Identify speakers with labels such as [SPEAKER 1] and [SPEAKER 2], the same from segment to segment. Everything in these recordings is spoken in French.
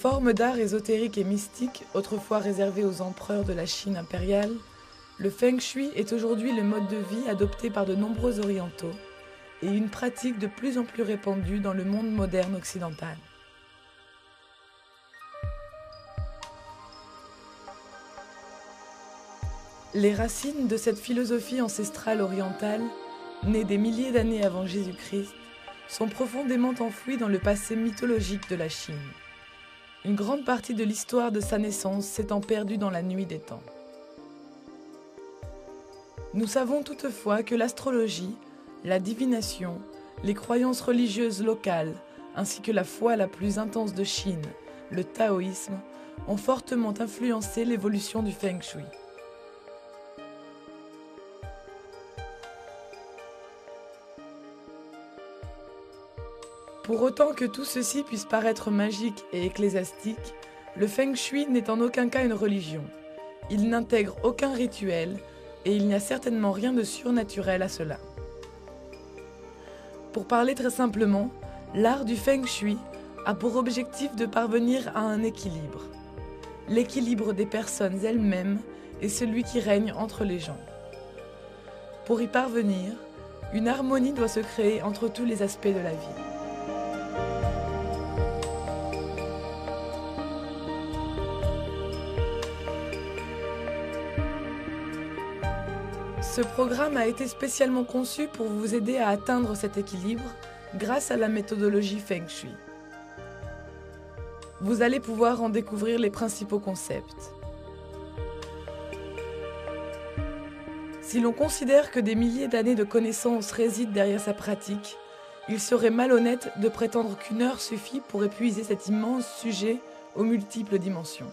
[SPEAKER 1] Forme d'art ésotérique et mystique, autrefois réservée aux empereurs de la Chine impériale, le Feng Shui est aujourd'hui le mode de vie adopté par de nombreux orientaux et une pratique de plus en plus répandue dans le monde moderne occidental. Les racines de cette philosophie ancestrale orientale, née des milliers d'années avant Jésus-Christ, sont profondément enfouies dans le passé mythologique de la Chine. Une grande partie de l'histoire de sa naissance s'étant perdue dans la nuit des temps. Nous savons toutefois que l'astrologie, la divination, les croyances religieuses locales, ainsi que la foi la plus intense de Chine, le taoïsme, ont fortement influencé l'évolution du Feng Shui. Pour autant que tout ceci puisse paraître magique et ecclésiastique, le Feng Shui n'est en aucun cas une religion. Il n'intègre aucun rituel et il n'y a certainement rien de surnaturel à cela. Pour parler très simplement, l'art du Feng Shui a pour objectif de parvenir à un équilibre. L'équilibre des personnes elles-mêmes est celui qui règne entre les gens. Pour y parvenir, une harmonie doit se créer entre tous les aspects de la vie. Ce programme a été spécialement conçu pour vous aider à atteindre cet équilibre grâce à la méthodologie Feng Shui. Vous allez pouvoir en découvrir les principaux concepts. Si l'on considère que des milliers d'années de connaissances résident derrière sa pratique, il serait malhonnête de prétendre qu'une heure suffit pour épuiser cet immense sujet aux multiples dimensions.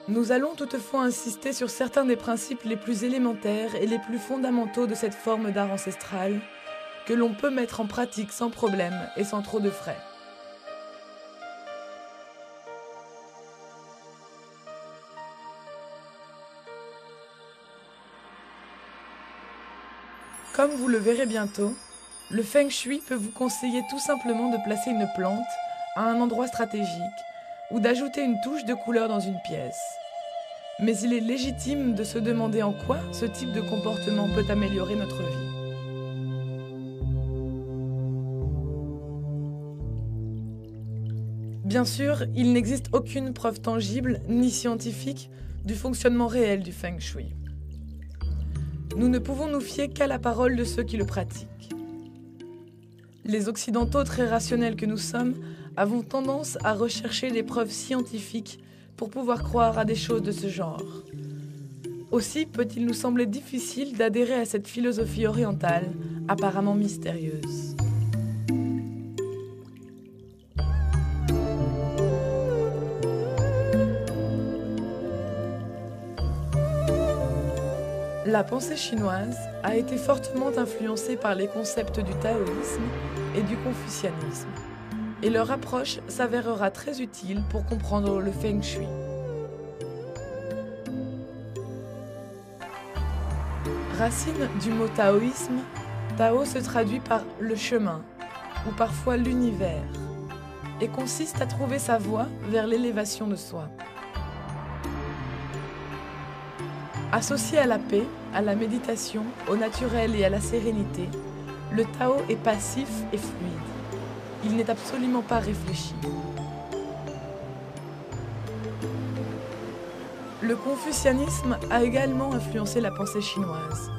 [SPEAKER 1] Nous allons toutefois insister sur certains des principes les plus élémentaires et les plus fondamentaux de cette forme d'art ancestral que l'on peut mettre en pratique sans problème et sans trop de frais. Comme vous le verrez bientôt, le Feng Shui peut vous conseiller tout simplement de placer une plante à un endroit stratégique ou d'ajouter une touche de couleur dans une pièce. Mais il est légitime de se demander en quoi ce type de comportement peut améliorer notre vie. Bien sûr, il n'existe aucune preuve tangible ni scientifique du fonctionnement réel du Feng Shui. Nous ne pouvons nous fier qu'à la parole de ceux qui le pratiquent. Les Occidentaux très rationnels que nous sommes avons tendance à rechercher des preuves scientifiques pour pouvoir croire à des choses de ce genre. Aussi peut-il nous sembler difficile d'adhérer à cette philosophie orientale apparemment mystérieuse. La pensée chinoise a été fortement influencée par les concepts du taoïsme et du confucianisme, et leur approche s'avérera très utile pour comprendre le Feng Shui. Racine du mot taoïsme, Tao se traduit par le chemin, ou parfois l'univers, et consiste à trouver sa voie vers l'élévation de soi. Associé à la paix, à la méditation, au naturel et à la sérénité, le Tao est passif et fluide. Il n'est absolument pas réfléchi. Le confucianisme a également influencé la pensée chinoise.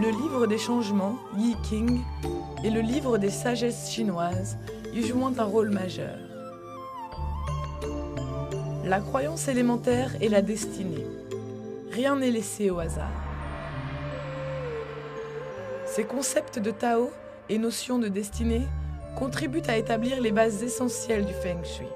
[SPEAKER 1] Le livre des changements, Yi Qing, et le livre des sagesses chinoises y jouant un rôle majeur. La croyance élémentaire est la destinée. Rien n'est laissé au hasard. Ces concepts de Tao et notions de destinée contribuent à établir les bases essentielles du Feng Shui.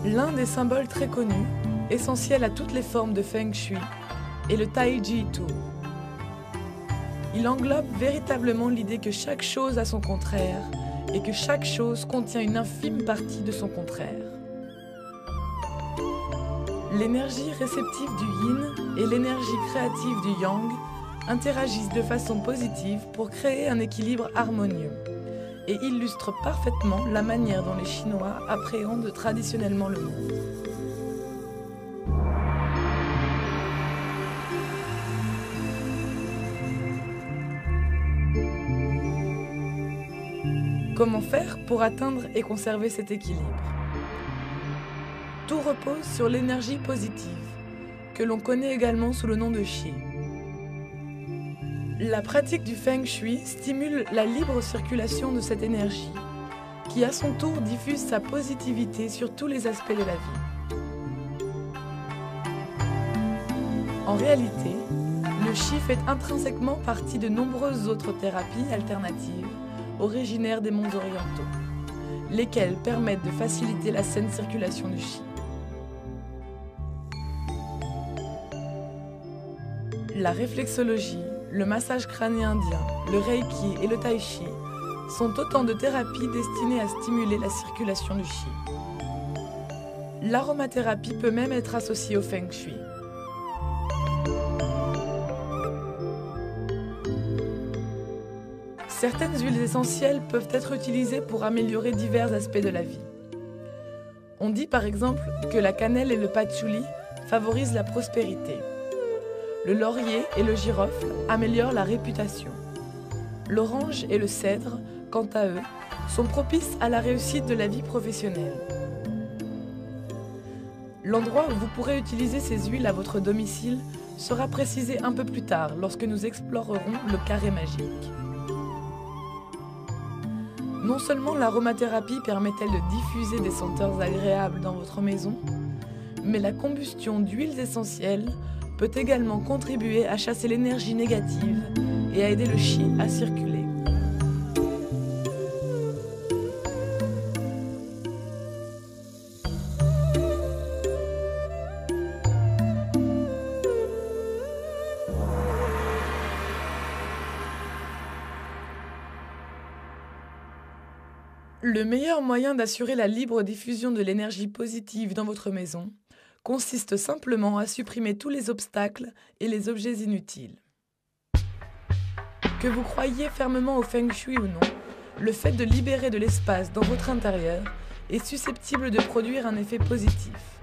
[SPEAKER 1] L'un des symboles très connus essentiel à toutes les formes de Feng Shui, est le Taiji Tu. Il englobe véritablement l'idée que chaque chose a son contraire et que chaque chose contient une infime partie de son contraire. L'énergie réceptive du yin et l'énergie créative du yang interagissent de façon positive pour créer un équilibre harmonieux et illustrent parfaitement la manière dont les Chinois appréhendent traditionnellement le monde. Comment faire pour atteindre et conserver cet équilibre? Tout repose sur l'énergie positive, que l'on connaît également sous le nom de Qi. La pratique du Feng Shui stimule la libre circulation de cette énergie, qui à son tour diffuse sa positivité sur tous les aspects de la vie. En réalité, le Qi fait intrinsèquement partie de nombreuses autres thérapies alternatives originaires des mondes orientaux, lesquelles permettent de faciliter la saine circulation du Qi. La réflexologie, le massage crânien indien, le reiki et le tai chi sont autant de thérapies destinées à stimuler la circulation du Qi. L'aromathérapie peut même être associée au Feng Shui. Certaines huiles essentielles peuvent être utilisées pour améliorer divers aspects de la vie. On dit par exemple que la cannelle et le patchouli favorisent la prospérité. Le laurier et le girofle améliorent la réputation. L'orange et le cèdre, quant à eux, sont propices à la réussite de la vie professionnelle. L'endroit où vous pourrez utiliser ces huiles à votre domicile sera précisé un peu plus tard lorsque nous explorerons le carré magique. Non seulement l'aromathérapie permet-elle de diffuser des senteurs agréables dans votre maison, mais la combustion d'huiles essentielles peut également contribuer à chasser l'énergie négative et à aider le Qi à circuler. Le meilleur moyen d'assurer la libre diffusion de l'énergie positive dans votre maison consiste simplement à supprimer tous les obstacles et les objets inutiles. Que vous croyiez fermement au Feng Shui ou non, le fait de libérer de l'espace dans votre intérieur est susceptible de produire un effet positif.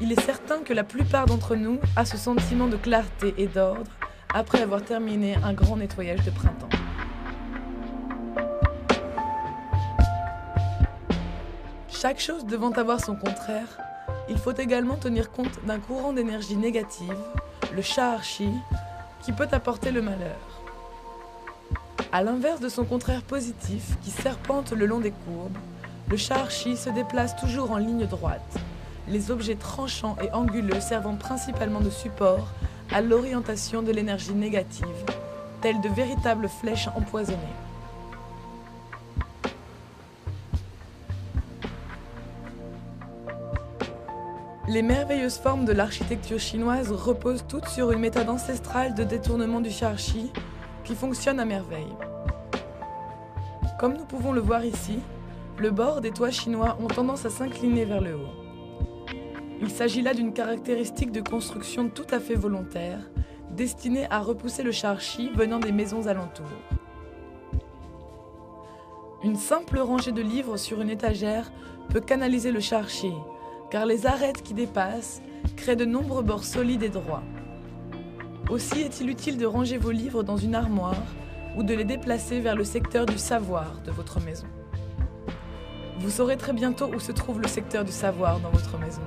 [SPEAKER 1] Il est certain que la plupart d'entre nous a ce sentiment de clarté et d'ordre après avoir terminé un grand nettoyage de printemps. Chaque chose devant avoir son contraire, il faut également tenir compte d'un courant d'énergie négative, le Sha'ar-Chi, qui peut apporter le malheur. À l'inverse de son contraire positif, qui serpente le long des courbes, le Sha'ar-Chi se déplace toujours en ligne droite, les objets tranchants et anguleux servant principalement de support à l'orientation de l'énergie négative, telles de véritables flèches empoisonnées. Les merveilleuses formes de l'architecture chinoise reposent toutes sur une méthode ancestrale de détournement du Sha'ar-Chi qui fonctionne à merveille. Comme nous pouvons le voir ici, le bord des toits chinois ont tendance à s'incliner vers le haut. Il s'agit là d'une caractéristique de construction tout à fait volontaire, destinée à repousser le Sha'ar-Chi venant des maisons alentours. Une simple rangée de livres sur une étagère peut canaliser le Sha'ar-Chi, car les arêtes qui dépassent créent de nombreux bords solides et droits. Aussi est-il utile de ranger vos livres dans une armoire ou de les déplacer vers le secteur du savoir de votre maison. Vous saurez très bientôt où se trouve le secteur du savoir dans votre maison.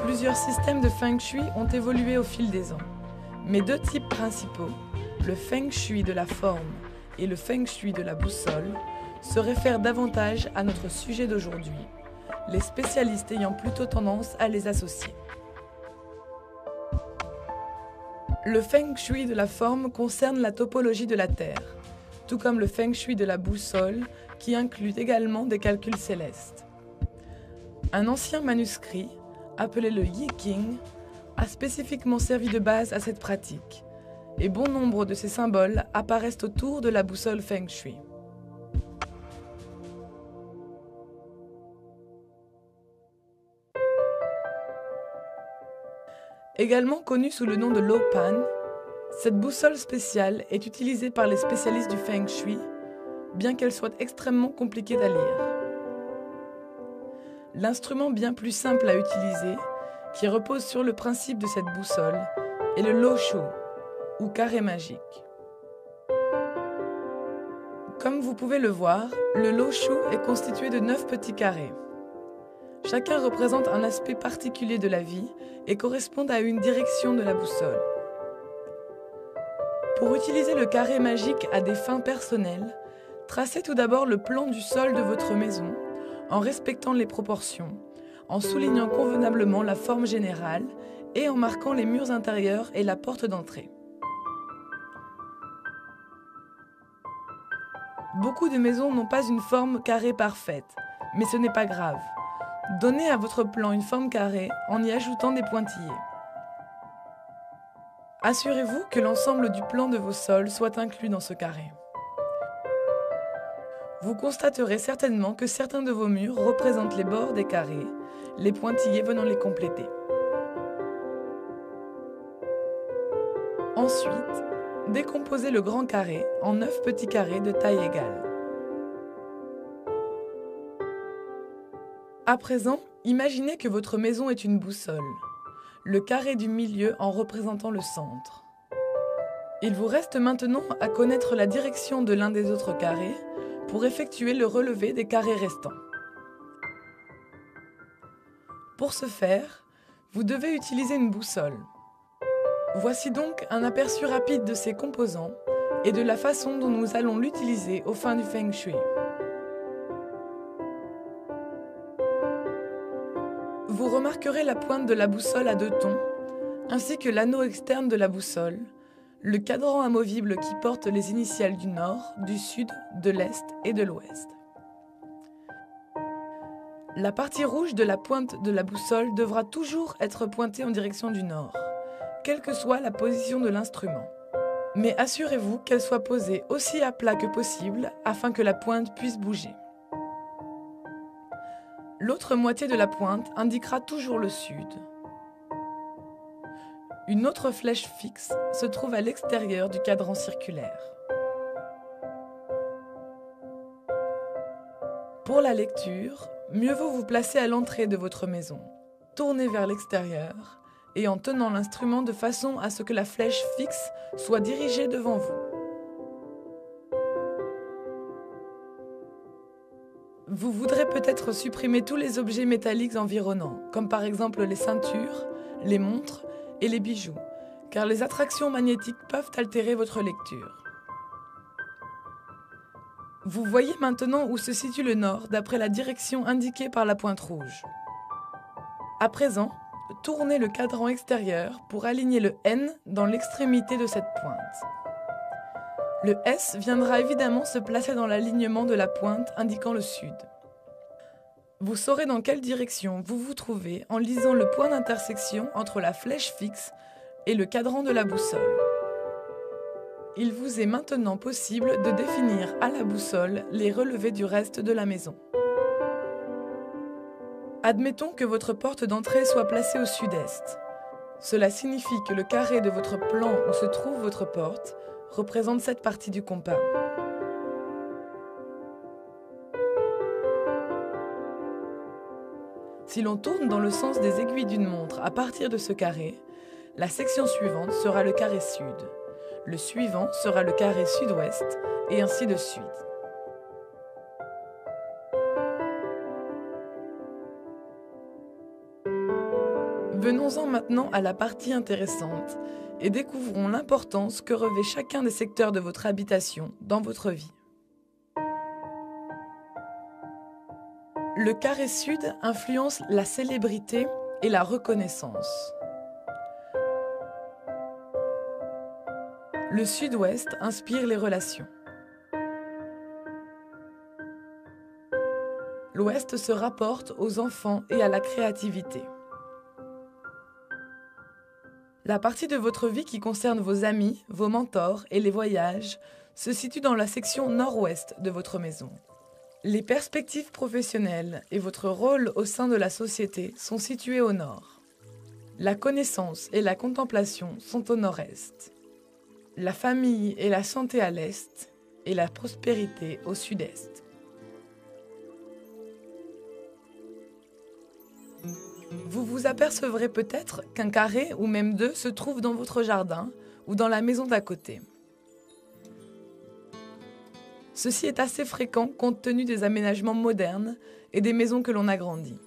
[SPEAKER 1] Plusieurs systèmes de Feng Shui ont évolué au fil des ans, mais deux types principaux, le Feng Shui de la forme et le Feng Shui de la boussole, se réfèrent davantage à notre sujet d'aujourd'hui, les spécialistes ayant plutôt tendance à les associer. Le Feng Shui de la forme concerne la topologie de la Terre, tout comme le Feng Shui de la boussole qui inclut également des calculs célestes. Un ancien manuscrit, appelé le Yi King, a spécifiquement servi de base à cette pratique, et bon nombre de ces symboles apparaissent autour de la boussole Feng Shui. Également connue sous le nom de Lo Pan, cette boussole spéciale est utilisée par les spécialistes du Feng Shui, bien qu'elle soit extrêmement compliquée à lire. L'instrument bien plus simple à utiliser, qui repose sur le principe de cette boussole, est le Lo Shu, ou carré magique. Comme vous pouvez le voir, le Lo Shu est constitué de 9 petits carrés. Chacun représente un aspect particulier de la vie et correspond à une direction de la boussole. Pour utiliser le carré magique à des fins personnelles, tracez tout d'abord le plan du sol de votre maison en respectant les proportions, en soulignant convenablement la forme générale et en marquant les murs intérieurs et la porte d'entrée. Beaucoup de maisons n'ont pas une forme carrée parfaite, mais ce n'est pas grave. Donnez à votre plan une forme carrée en y ajoutant des pointillés. Assurez-vous que l'ensemble du plan de vos sols soit inclus dans ce carré. Vous constaterez certainement que certains de vos murs représentent les bords des carrés, les pointillés venant les compléter. Ensuite, décomposez le grand carré en 9 petits carrés de taille égale. À présent, imaginez que votre maison est une boussole, le carré du milieu en représentant le centre. Il vous reste maintenant à connaître la direction de l'un des autres carrés pour effectuer le relevé des carrés restants. Pour ce faire, vous devez utiliser une boussole. Voici donc un aperçu rapide de ses composants et de la façon dont nous allons l'utiliser aux fins du Feng Shui. Vous remarquerez la pointe de la boussole à 2 tons, ainsi que l'anneau externe de la boussole, le cadran amovible qui porte les initiales du nord, du sud, de l'est et de l'ouest. La partie rouge de la pointe de la boussole devra toujours être pointée en direction du nord, quelle que soit la position de l'instrument. Mais assurez-vous qu'elle soit posée aussi à plat que possible afin que la pointe puisse bouger. L'autre moitié de la pointe indiquera toujours le sud. Une autre flèche fixe se trouve à l'extérieur du cadran circulaire. Pour la lecture, mieux vaut vous placer à l'entrée de votre maison, tourner vers l'extérieur et en tenant l'instrument de façon à ce que la flèche fixe soit dirigée devant vous. Vous voudrez peut-être supprimer tous les objets métalliques environnants, comme par exemple les ceintures, les montres et les bijoux, car les attractions magnétiques peuvent altérer votre lecture. Vous voyez maintenant où se situe le nord d'après la direction indiquée par la pointe rouge. À présent, tournez le cadran extérieur pour aligner le N dans l'extrémité de cette pointe. Le S viendra évidemment se placer dans l'alignement de la pointe indiquant le sud. Vous saurez dans quelle direction vous vous trouvez en lisant le point d'intersection entre la flèche fixe et le cadran de la boussole. Il vous est maintenant possible de définir à la boussole les relevés du reste de la maison. Admettons que votre porte d'entrée soit placée au sud-est. Cela signifie que le carré de votre plan où se trouve votre porte représente cette partie du compas. Si l'on tourne dans le sens des aiguilles d'une montre à partir de ce carré, la section suivante sera le carré sud. Le suivant sera le carré sud-ouest, et ainsi de suite. Venons-en maintenant à la partie intéressante et découvrons l'importance que revêt chacun des secteurs de votre habitation dans votre vie. Le carré sud influence la célébrité et la reconnaissance. Le sud-ouest inspire les relations. L'ouest se rapporte aux enfants et à la créativité. La partie de votre vie qui concerne vos amis, vos mentors et les voyages se situe dans la section nord-ouest de votre maison. Les perspectives professionnelles et votre rôle au sein de la société sont situés au nord. La connaissance et la contemplation sont au nord-est. La famille et la santé à l'est et la prospérité au sud-est. Vous vous apercevrez peut-être qu'un carré ou même deux se trouve dans votre jardin ou dans la maison d'à côté. Ceci est assez fréquent compte tenu des aménagements modernes et des maisons que l'on agrandit.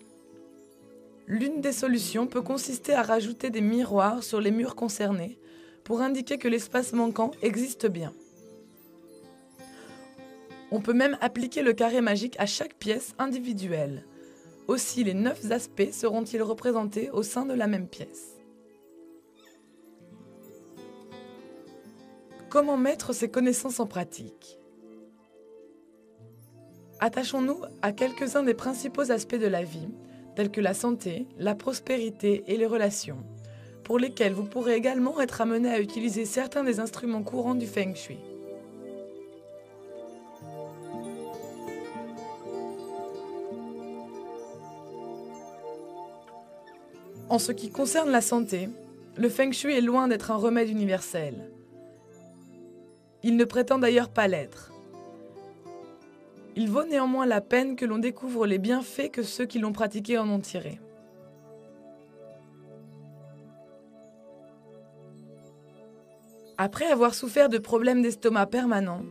[SPEAKER 1] L'une des solutions peut consister à rajouter des miroirs sur les murs concernés pour indiquer que l'espace manquant existe bien. On peut même appliquer le carré magique à chaque pièce individuelle. Aussi, les 9 aspects seront-ils représentés au sein de la même pièce. Comment mettre ces connaissances en pratique ? Attachons-nous à quelques-uns des principaux aspects de la vie, tels que la santé, la prospérité et les relations, pour lesquels vous pourrez également être amené à utiliser certains des instruments courants du Feng Shui. En ce qui concerne la santé, le Feng Shui est loin d'être un remède universel. Il ne prétend d'ailleurs pas l'être. Il vaut néanmoins la peine que l'on découvre les bienfaits que ceux qui l'ont pratiqué en ont tirés. Après avoir souffert de problèmes d'estomac permanents,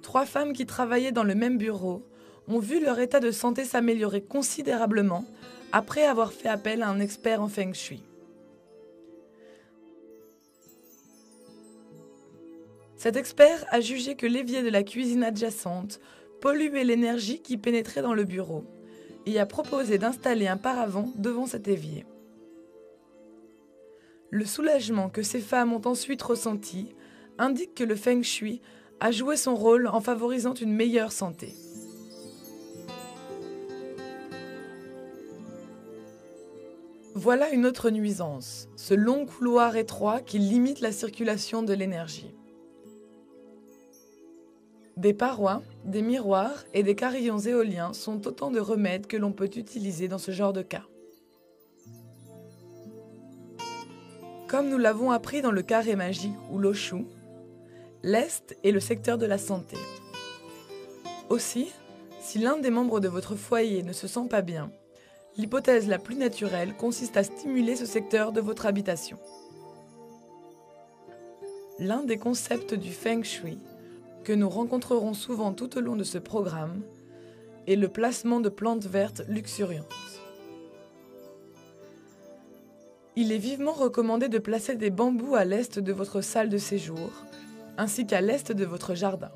[SPEAKER 1] 3 femmes qui travaillaient dans le même bureau ont vu leur état de santé s'améliorer considérablement après avoir fait appel à un expert en Feng Shui. Cet expert a jugé que l'évier de la cuisine adjacente polluait l'énergie qui pénétrait dans le bureau et a proposé d'installer un paravent devant cet évier. Le soulagement que ces femmes ont ensuite ressenti indique que le Feng Shui a joué son rôle en favorisant une meilleure santé. Voilà une autre nuisance, ce long couloir étroit qui limite la circulation de l'énergie. Des parois, des miroirs et des carillons éoliens sont autant de remèdes que l'on peut utiliser dans ce genre de cas. Comme nous l'avons appris dans le carré magique ou l'Oshu, l'Est est le secteur de la santé. Aussi, si l'un des membres de votre foyer ne se sent pas bien, l'hypothèse la plus naturelle consiste à stimuler ce secteur de votre habitation. L'un des concepts du Feng Shui que nous rencontrerons souvent tout au long de ce programme est le placement de plantes vertes luxuriantes. Il est vivement recommandé de placer des bambous à l'est de votre salle de séjour, ainsi qu'à l'est de votre jardin.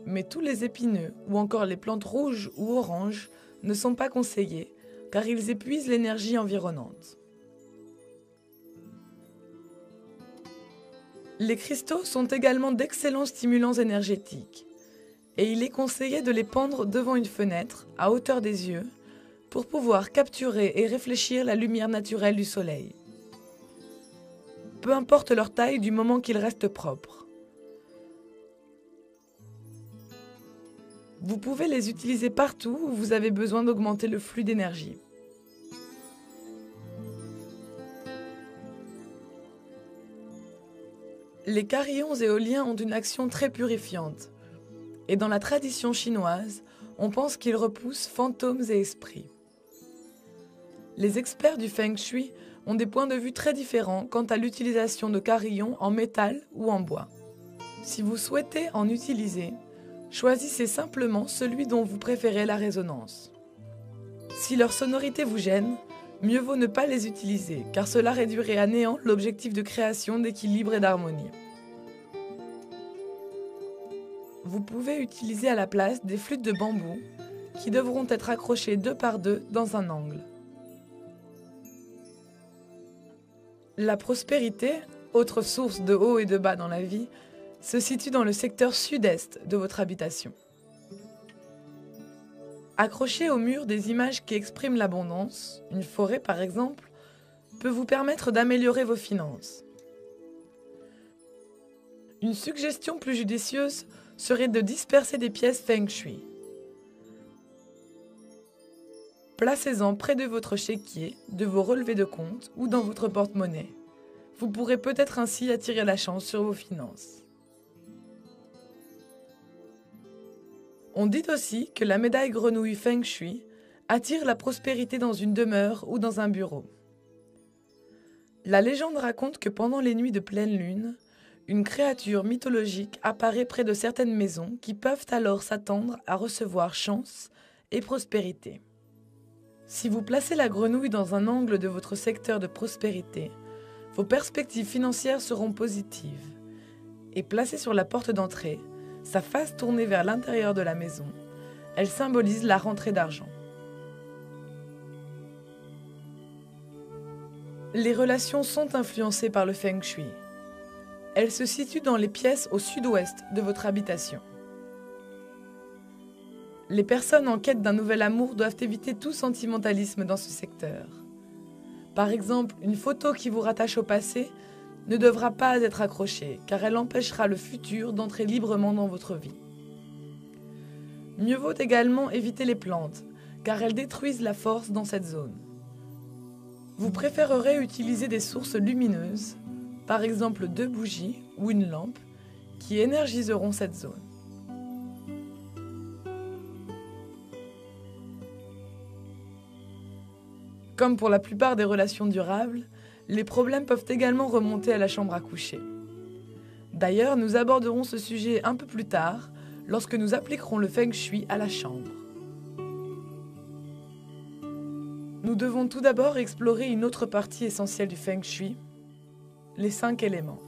[SPEAKER 1] Mais tous les épineux ou encore les plantes rouges ou oranges ne sont pas conseillés, car ils épuisent l'énergie environnante. Les cristaux sont également d'excellents stimulants énergétiques, et il est conseillé de les pendre devant une fenêtre, à hauteur des yeux, pour pouvoir capturer et réfléchir la lumière naturelle du soleil. Peu importe leur taille du moment qu'ils restent propres. Vous pouvez les utiliser partout où vous avez besoin d'augmenter le flux d'énergie. Les carillons éoliens ont une action très purifiante, et dans la tradition chinoise, on pense qu'ils repoussent fantômes et esprits. Les experts du Feng Shui ont des points de vue très différents quant à l'utilisation de carillons en métal ou en bois. Si vous souhaitez en utiliser, choisissez simplement celui dont vous préférez la résonance. Si leur sonorité vous gêne, mieux vaut ne pas les utiliser, car cela réduirait à néant l'objectif de création d'équilibre et d'harmonie. Vous pouvez utiliser à la place des flûtes de bambou, qui devront être accrochés 2 par 2 dans un angle. La prospérité, autre source de haut et de bas dans la vie, se situe dans le secteur sud-est de votre habitation. Accrocher au mur des images qui expriment l'abondance, une forêt par exemple, peut vous permettre d'améliorer vos finances. Une suggestion plus judicieuse serait de disperser des pièces Feng Shui. Placez-en près de votre chéquier, de vos relevés de compte ou dans votre porte-monnaie. Vous pourrez peut-être ainsi attirer la chance sur vos finances. On dit aussi que la médaille grenouille Feng Shui attire la prospérité dans une demeure ou dans un bureau. La légende raconte que pendant les nuits de pleine lune, une créature mythologique apparaît près de certaines maisons qui peuvent alors s'attendre à recevoir chance et prospérité. Si vous placez la grenouille dans un angle de votre secteur de prospérité, vos perspectives financières seront positives. Et placée sur la porte d'entrée, sa face tournée vers l'intérieur de la maison, elle symbolise la rentrée d'argent. Les relations sont influencées par le Feng Shui. Elles se situent dans les pièces au sud-ouest de votre habitation. Les personnes en quête d'un nouvel amour doivent éviter tout sentimentalisme dans ce secteur. Par exemple, une photo qui vous rattache au passé ne devra pas être accrochée, car elle empêchera le futur d'entrer librement dans votre vie. Mieux vaut également éviter les plantes, car elles détruisent la force dans cette zone. Vous préférerez utiliser des sources lumineuses, par exemple 2 bougies ou une lampe, qui énergiseront cette zone. Comme pour la plupart des relations durables, les problèmes peuvent également remonter à la chambre à coucher. D'ailleurs, nous aborderons ce sujet un peu plus tard, lorsque nous appliquerons le Feng Shui à la chambre. Nous devons tout d'abord explorer une autre partie essentielle du Feng Shui, les 5 éléments.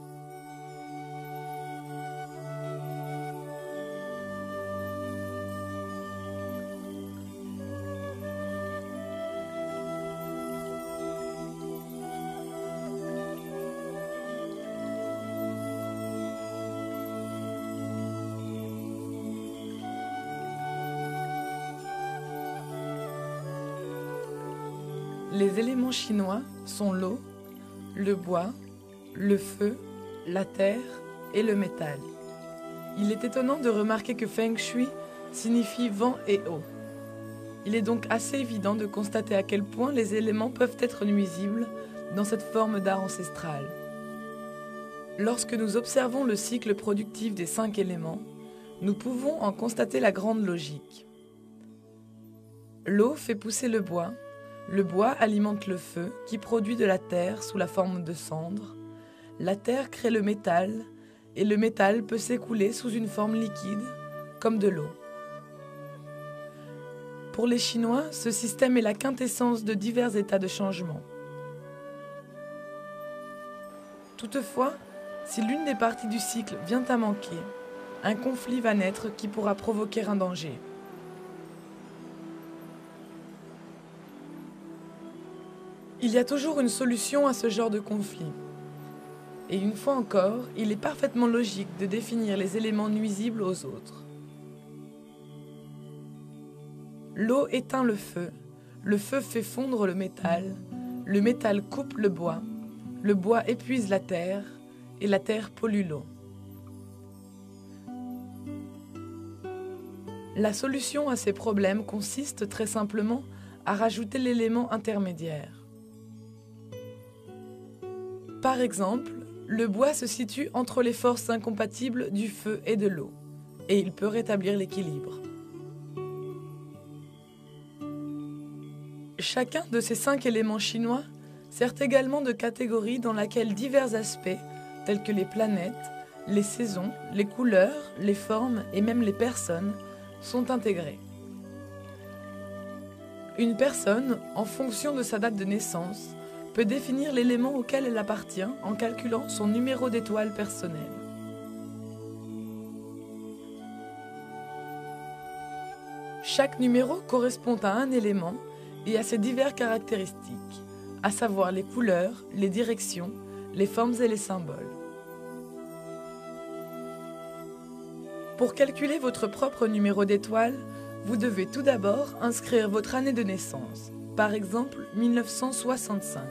[SPEAKER 1] Les éléments chinois sont l'eau, le bois, le feu, la terre et le métal. Il est étonnant de remarquer que Feng Shui signifie vent et eau. Il est donc assez évident de constater à quel point les éléments peuvent être nuisibles dans cette forme d'art ancestral. Lorsque nous observons le cycle productif des 5 éléments, nous pouvons en constater la grande logique. L'eau fait pousser le bois alimente le feu qui produit de la terre sous la forme de cendres, la terre crée le métal et le métal peut s'écouler sous une forme liquide, comme de l'eau. Pour les Chinois, ce système est la quintessence de divers états de changement. Toutefois, si l'une des parties du cycle vient à manquer, un conflit va naître qui pourra provoquer un danger. Il y a toujours une solution à ce genre de conflit. Et une fois encore, il est parfaitement logique de définir les éléments nuisibles aux autres. L'eau éteint le feu fait fondre le métal coupe le bois épuise la terre et la terre pollue l'eau. La solution à ces problèmes consiste très simplement à rajouter l'élément intermédiaire. Par exemple, le bois se situe entre les forces incompatibles du feu et de l'eau, et il peut rétablir l'équilibre. Chacun de ces 5 éléments chinois sert également de catégorie dans laquelle divers aspects, tels que les planètes, les saisons, les couleurs, les formes et même les personnes, sont intégrés. Une personne, en fonction de sa date de naissance, peut définir l'élément auquel elle appartient en calculant son numéro d'étoile personnel. Chaque numéro correspond à un élément et à ses diverses caractéristiques, à savoir les couleurs, les directions, les formes et les symboles. Pour calculer votre propre numéro d'étoile, vous devez tout d'abord inscrire votre année de naissance, par exemple 1965.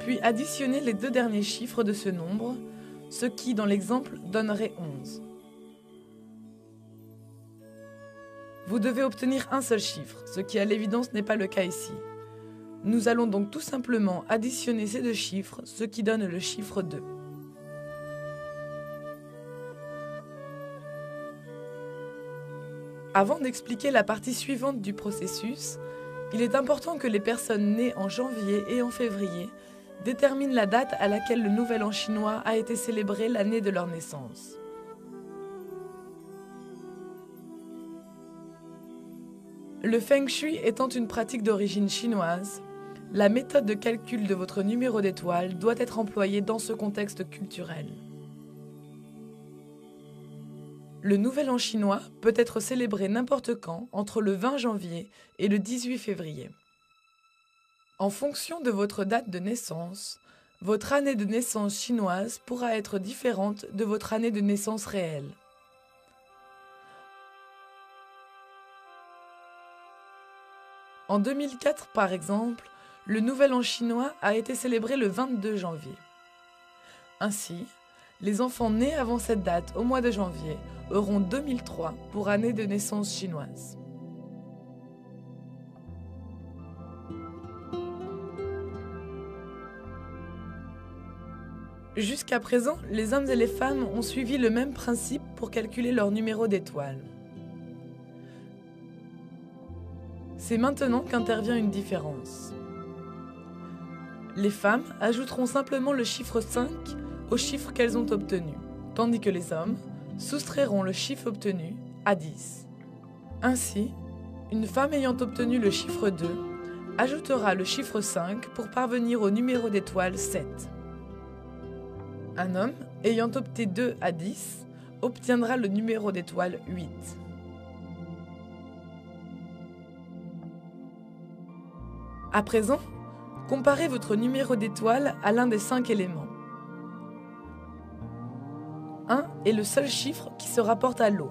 [SPEAKER 1] Puis additionner les 2 derniers chiffres de ce nombre, ce qui, dans l'exemple, donnerait 11. Vous devez obtenir un seul chiffre, ce qui à l'évidence n'est pas le cas ici. Nous allons donc tout simplement additionner ces 2 chiffres, ce qui donne le chiffre 2. Avant d'expliquer la partie suivante du processus, il est important que les personnes nées en janvier et en février déterminent la date à laquelle le Nouvel An chinois a été célébré l'année de leur naissance. Le Feng Shui étant une pratique d'origine chinoise, la méthode de calcul de votre numéro d'étoile doit être employée dans ce contexte culturel. Le Nouvel An chinois peut être célébré n'importe quand entre le 20 janvier et le 18 février. En fonction de votre date de naissance, votre année de naissance chinoise pourra être différente de votre année de naissance réelle. En 2004, par exemple, le Nouvel An chinois a été célébré le 22 janvier. Ainsi, les enfants nés avant cette date au mois de janvier auront 2003 pour année de naissance chinoise. Jusqu'à présent, les hommes et les femmes ont suivi le même principe pour calculer leur numéro d'étoile. C'est maintenant qu'intervient une différence. Les femmes ajouteront simplement le chiffre 5 au chiffre qu'elles ont obtenu, tandis que les hommes soustrairont le chiffre obtenu à 10. Ainsi, une femme ayant obtenu le chiffre 2 ajoutera le chiffre 5 pour parvenir au numéro d'étoile 7. Un homme ayant opté 2 à 10 obtiendra le numéro d'étoile 8. À présent, comparez votre numéro d'étoile à l'un des 5 éléments. 1 est le seul chiffre qui se rapporte à l'eau.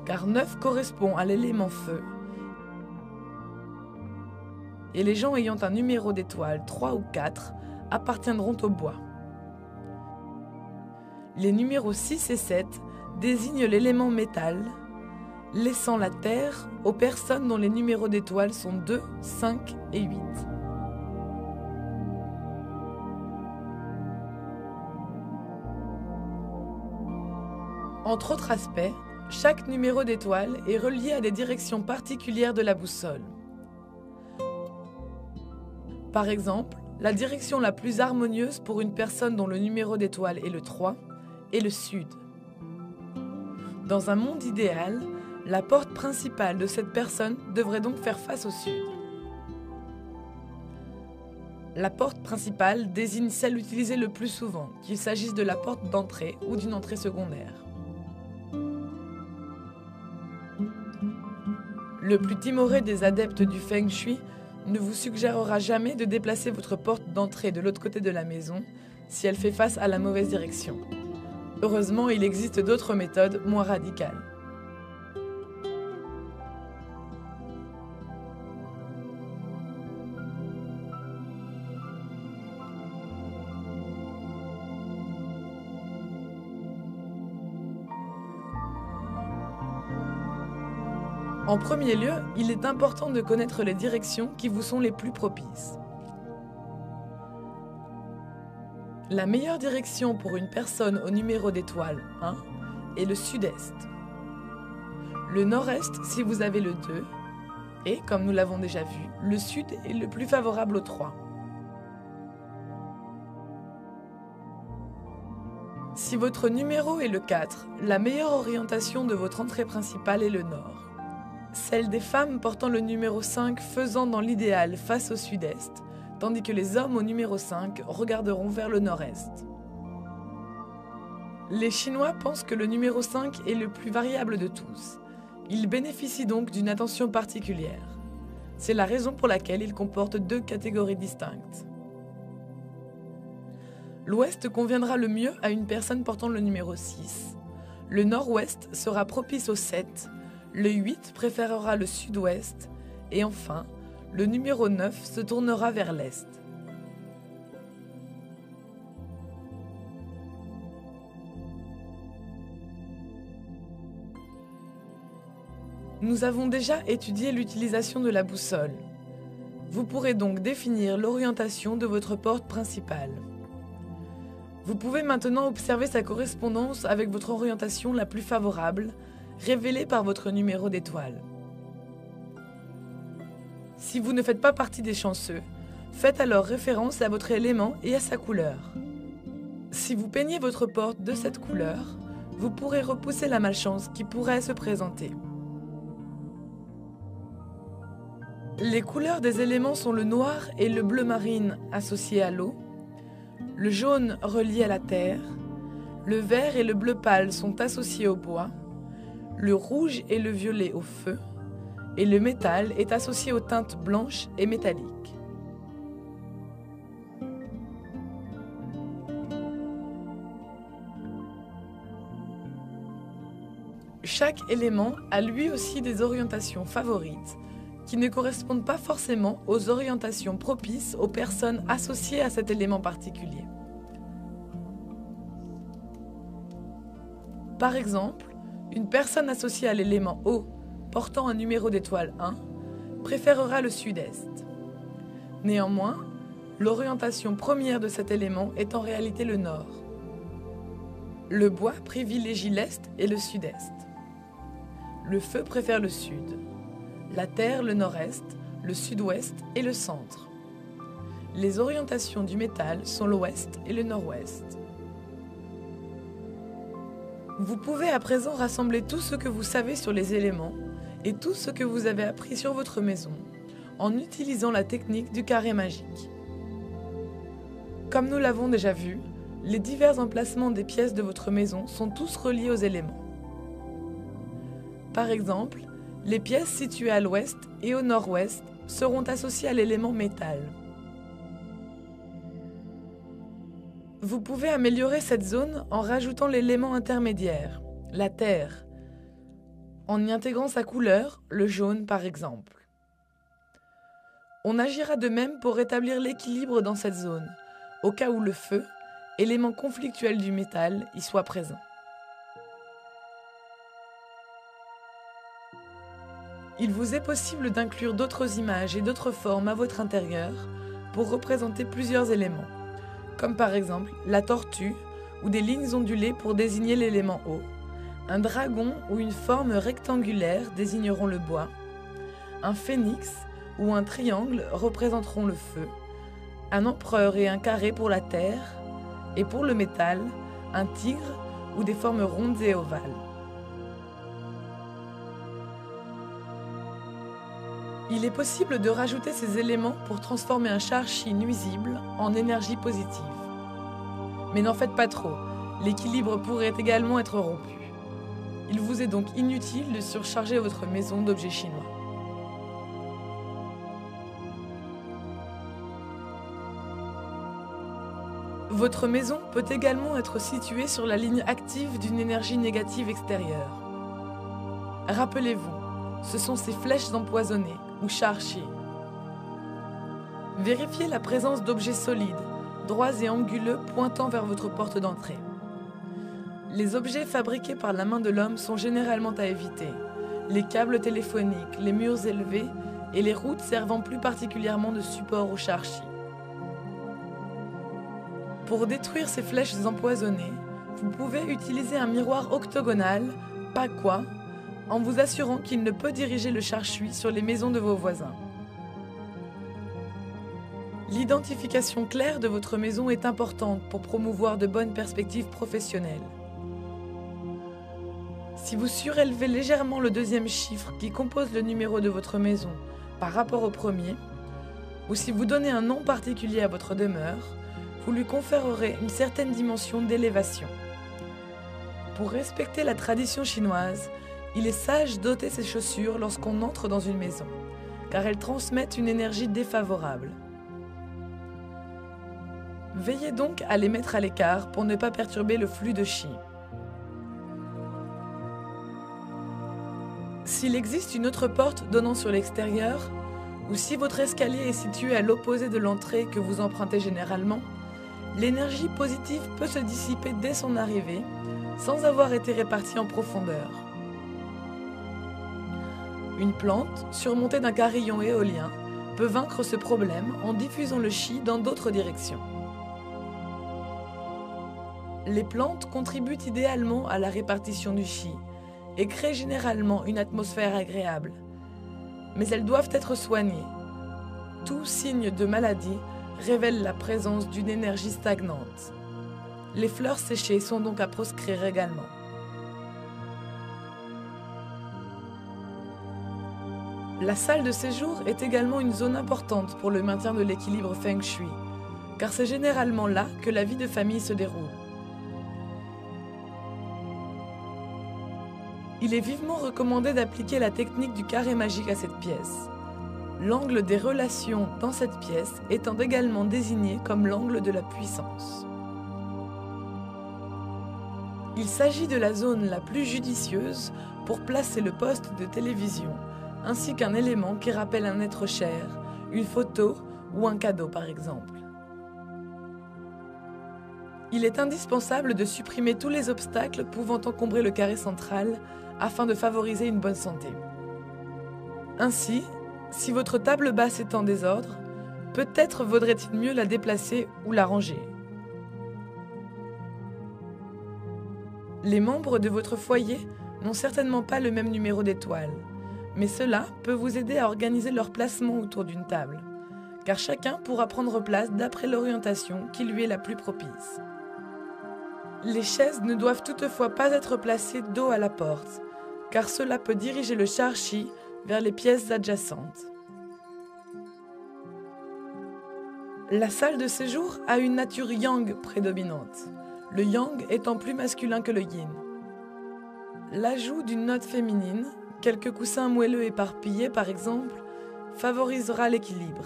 [SPEAKER 1] Car 9 correspond à l'élément feu. Et les gens ayant un numéro d'étoile 3 ou 4 appartiendront au bois. Les numéros 6 et 7 désignent l'élément métal, laissant la terre aux personnes dont les numéros d'étoile sont 2, 5 et 8. Entre autres aspects, chaque numéro d'étoile est relié à des directions particulières de la boussole. Par exemple, la direction la plus harmonieuse pour une personne dont le numéro d'étoile est le 3 est le sud. Dans un monde idéal, la porte principale de cette personne devrait donc faire face au sud. La porte principale désigne celle utilisée le plus souvent, qu'il s'agisse de la porte d'entrée ou d'une entrée secondaire. Le plus timoré des adeptes du Feng Shui ne vous suggérera jamais de déplacer votre porte d'entrée de l'autre côté de la maison si elle fait face à la mauvaise direction. Heureusement, il existe d'autres méthodes moins radicales. En premier lieu, il est important de connaître les directions qui vous sont les plus propices. La meilleure direction pour une personne au numéro d'étoile 1 est le sud-est. Le nord-est si vous avez le 2 et, comme nous l'avons déjà vu, le sud est le plus favorable au 3. Si votre numéro est le 4, la meilleure orientation de votre entrée principale est le nord. Celle des femmes portant le numéro 5 faisant dans l'idéal face au sud-est, tandis que les hommes au numéro 5 regarderont vers le nord-est. Les Chinois pensent que le numéro 5 est le plus variable de tous. Il bénéficie donc d'une attention particulière. C'est la raison pour laquelle il comporte 2 catégories distinctes. L'ouest conviendra le mieux à une personne portant le numéro 6. Le nord-ouest sera propice au 7. Le 8 préférera le sud-ouest. Et enfin, le numéro 9 se tournera vers l'est. Nous avons déjà étudié l'utilisation de la boussole. Vous pourrez donc définir l'orientation de votre porte principale. Vous pouvez maintenant observer sa correspondance avec votre orientation la plus favorable, révélée par votre numéro d'étoile. Si vous ne faites pas partie des chanceux, faites alors référence à votre élément et à sa couleur. Si vous peignez votre porte de cette couleur, vous pourrez repousser la malchance qui pourrait se présenter. Les couleurs des éléments sont le noir et le bleu marine associés à l'eau, le jaune relié à la terre, le vert et le bleu pâle sont associés au bois, le rouge et le violet au feu, et le métal est associé aux teintes blanches et métalliques. Chaque élément a lui aussi des orientations favorites, qui ne correspondent pas forcément aux orientations propices aux personnes associées à cet élément particulier. Par exemple, une personne associée à l'élément eau, portant un numéro d'étoile 1, préférera le sud-est. Néanmoins, l'orientation première de cet élément est en réalité le nord. Le bois privilégie l'est et le sud-est. Le feu préfère le sud. La terre le nord-est, le sud-ouest et le centre. Les orientations du métal sont l'ouest et le nord-ouest. Vous pouvez à présent rassembler tout ce que vous savez sur les éléments et tout ce que vous avez appris sur votre maison en utilisant la technique du carré magique. Comme nous l'avons déjà vu, les divers emplacements des pièces de votre maison sont tous reliés aux éléments. Par exemple, les pièces situées à l'ouest et au nord-ouest seront associées à l'élément métal. Vous pouvez améliorer cette zone en rajoutant l'élément intermédiaire, la terre, en y intégrant sa couleur, le jaune par exemple. On agira de même pour rétablir l'équilibre dans cette zone, au cas où le feu, élément conflictuel du métal, y soit présent. Il vous est possible d'inclure d'autres images et d'autres formes à votre intérieur pour représenter plusieurs éléments, comme par exemple la tortue ou des lignes ondulées pour désigner l'élément eau, un dragon ou une forme rectangulaire désigneront le bois, un phénix ou un triangle représenteront le feu, un empereur et un carré pour la terre, et pour le métal, un tigre ou des formes rondes et ovales. Il est possible de rajouter ces éléments pour transformer un char-chi nuisible en énergie positive. Mais n'en faites pas trop, l'équilibre pourrait également être rompu. Il vous est donc inutile de surcharger votre maison d'objets chinois. Votre maison peut également être située sur la ligne active d'une énergie négative extérieure. Rappelez-vous, ce sont ces flèches empoisonnées ou char-chi. Vérifiez la présence d'objets solides, droits et anguleux pointant vers votre porte d'entrée. Les objets fabriqués par la main de l'homme sont généralement à éviter. Les câbles téléphoniques, les murs élevés et les routes servant plus particulièrement de support au char-chi. Pour détruire ces flèches empoisonnées, vous pouvez utiliser un miroir octogonal, pas quoi, en vous assurant qu'il ne peut diriger le char-chi sur les maisons de vos voisins. L'identification claire de votre maison est importante pour promouvoir de bonnes perspectives professionnelles. Si vous surélevez légèrement le deuxième chiffre qui compose le numéro de votre maison par rapport au premier, ou si vous donnez un nom particulier à votre demeure, vous lui conférerez une certaine dimension d'élévation. Pour respecter la tradition chinoise, il est sage d'ôter ses chaussures lorsqu'on entre dans une maison, car elles transmettent une énergie défavorable. Veillez donc à les mettre à l'écart pour ne pas perturber le flux de chi. S'il existe une autre porte donnant sur l'extérieur, ou si votre escalier est situé à l'opposé de l'entrée que vous empruntez généralement, l'énergie positive peut se dissiper dès son arrivée, sans avoir été répartie en profondeur. Une plante, surmontée d'un carillon éolien, peut vaincre ce problème en diffusant le chi dans d'autres directions. Les plantes contribuent idéalement à la répartition du chi et créent généralement une atmosphère agréable. Mais elles doivent être soignées. Tout signe de maladie révèle la présence d'une énergie stagnante. Les fleurs séchées sont donc à proscrire également. La salle de séjour est également une zone importante pour le maintien de l'équilibre Feng Shui, car c'est généralement là que la vie de famille se déroule. Il est vivement recommandé d'appliquer la technique du carré magique à cette pièce. L'angle des relations dans cette pièce étant également désigné comme l'angle de la puissance. Il s'agit de la zone la plus judicieuse pour placer le poste de télévision, ainsi qu'un élément qui rappelle un être cher, une photo ou un cadeau par exemple. Il est indispensable de supprimer tous les obstacles pouvant encombrer le carré central afin de favoriser une bonne santé. Ainsi, si votre table basse est en désordre, peut-être vaudrait-il mieux la déplacer ou la ranger. Les membres de votre foyer n'ont certainement pas le même numéro d'étoile, mais cela peut vous aider à organiser leur placement autour d'une table, car chacun pourra prendre place d'après l'orientation qui lui est la plus propice. Les chaises ne doivent toutefois pas être placées dos à la porte, car cela peut diriger le char-chi vers les pièces adjacentes. La salle de séjour a une nature yang prédominante, le yang étant plus masculin que le yin. L'ajout d'une note féminine, quelques coussins moelleux éparpillés par exemple, favorisera l'équilibre.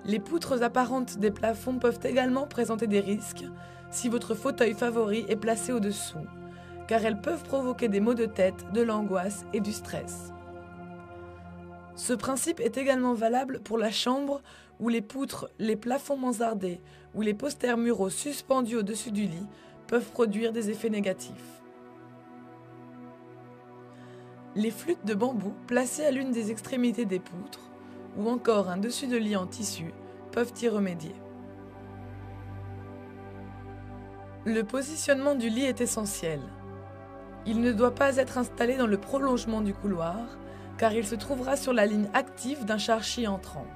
[SPEAKER 1] Les poutres apparentes des plafonds peuvent également présenter des risques si votre fauteuil favori est placé au-dessous, car elles peuvent provoquer des maux de tête, de l'angoisse et du stress. Ce principe est également valable pour la chambre où les poutres, les plafonds mansardés ou les posters muraux suspendus au-dessus du lit peuvent produire des effets négatifs. Les flûtes de bambou placées à l'une des extrémités des poutres ou encore un dessus de lit en tissu peuvent y remédier. Le positionnement du lit est essentiel. Il ne doit pas être installé dans le prolongement du couloir, car il se trouvera sur la ligne active d'un char-chi entrant.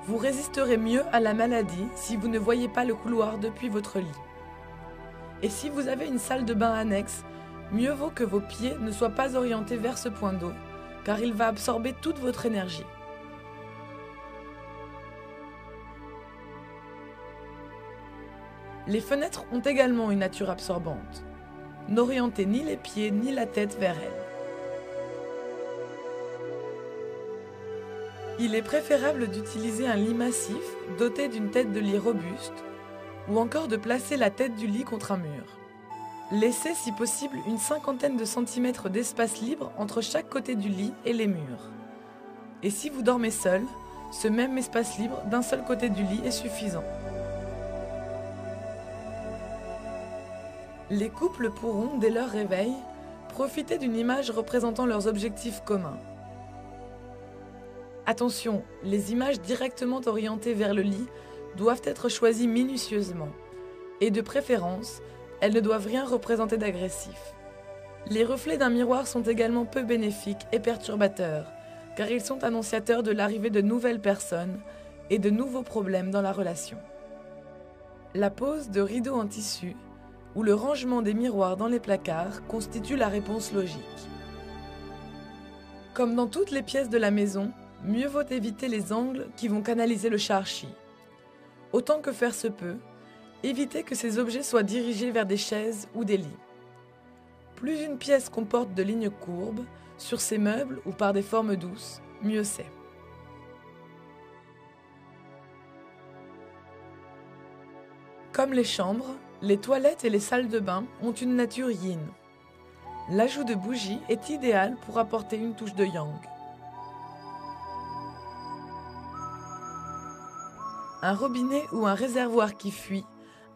[SPEAKER 1] Vous résisterez mieux à la maladie si vous ne voyez pas le couloir depuis votre lit. Et si vous avez une salle de bain annexe, mieux vaut que vos pieds ne soient pas orientés vers ce point d'eau, car il va absorber toute votre énergie. Les fenêtres ont également une nature absorbante. N'orientez ni les pieds ni la tête vers elles. Il est préférable d'utiliser un lit massif doté d'une tête de lit robuste ou encore de placer la tête du lit contre un mur. Laissez si possible une cinquantaine de centimètres d'espace libre entre chaque côté du lit et les murs. Et si vous dormez seul, ce même espace libre d'un seul côté du lit est suffisant. Les couples pourront, dès leur réveil, profiter d'une image représentant leurs objectifs communs. Attention, les images directement orientées vers le lit doivent être choisies minutieusement. Et de préférence, elles ne doivent rien représenter d'agressif. Les reflets d'un miroir sont également peu bénéfiques et perturbateurs, car ils sont annonciateurs de l'arrivée de nouvelles personnes et de nouveaux problèmes dans la relation. La pose de rideaux en tissu ou le rangement des miroirs dans les placards constitue la réponse logique. Comme dans toutes les pièces de la maison, mieux vaut éviter les angles qui vont canaliser le char-chi. Autant que faire se peut, Évitez que ces objets soient dirigés vers des chaises ou des lits. Plus une pièce comporte de lignes courbes, sur ses meubles ou par des formes douces, mieux c'est. Comme les chambres, les toilettes et les salles de bain ont une nature yin. L'ajout de bougies est idéal pour apporter une touche de yang. Un robinet ou un réservoir qui fuit